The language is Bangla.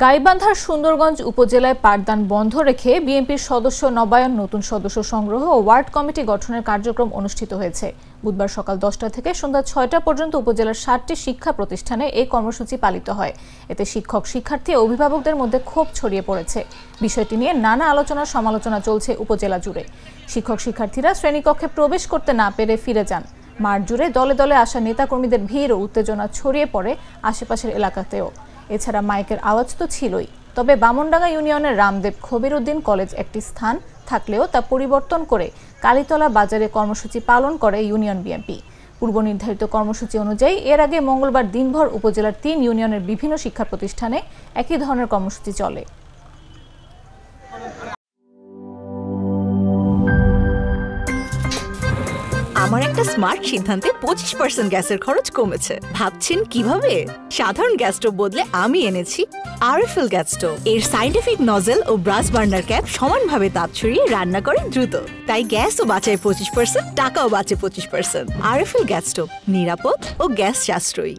গাইবান্ধার সুন্দরগঞ্জ উপজেলায় পাঠদান বন্ধ রেখে বিএনপির সদস্য নবায়ন, নতুন সদস্য সংগ্রহ ও ওয়ার্ড কমিটি গঠনের কার্যক্রম অনুষ্ঠিত হয়েছে। বুধবার সকাল 10টা থেকে সন্ধ্যা 6টা পর্যন্ত উপজেলার 7টি শিক্ষা প্রতিষ্ঠানে এই কর্মসূচি পালিত হয়। এতে শিক্ষক, শিক্ষার্থী ও অভিভাবকদের মধ্যে ক্ষোভ ছড়িয়ে পড়েছে। বিষয়টি নিয়ে নানা আলোচনা সমালোচনা চলছে উপজেলা জুড়ে। শিক্ষক শিক্ষার্থীরা শ্রেণীকক্ষে প্রবেশ করতে না পেরে ফিরে যান। মাঠ জুড়ে দলে দলে আসা নেতাকর্মীদের ভিড় ও উত্তেজনা ছড়িয়ে পড়ে আশেপাশের এলাকাতেও। এছাড়া মাইকের আওয়াজ তো ছিলই। তবে বামনডাঙ্গা ইউনিয়নের রামদেব খবিরউদ্দিন কলেজ একটি স্থান থাকলেও তা পরিবর্তন করে কালীতলা বাজারে কর্মসূচি পালন করে ইউনিয়ন বিএনপি। পূর্ব নির্ধারিত কর্মসূচি অনুযায়ী এর আগে মঙ্গলবার দিনভর উপজেলার 3 ইউনিয়নের বিভিন্ন শিক্ষা প্রতিষ্ঠানে একই ধরনের কর্মসূচি চলে। আমার একটা স্মার্ট সিদ্ধান্তে 25% গ্যাসের খরচ কমেছে। ভাবছেন কিভাবে? সাধারণ গ্যাস স্টোভ বদলে আমি এনেছি আরএফএল গ্যাস স্টোভ। এর সাইন্টিফিক নজল ও ব্রাস বার্নার ক্যাপ সমানভাবে তাপ ছড়িয়ে রান্না করে দ্রুত। তাই গ্যাসও বাঁচায় 25%, টাকাও বাঁচে 25%। আরএফএল গ্যাস স্টোভ নিরাপদ ও গ্যাস সাশ্রয়ী।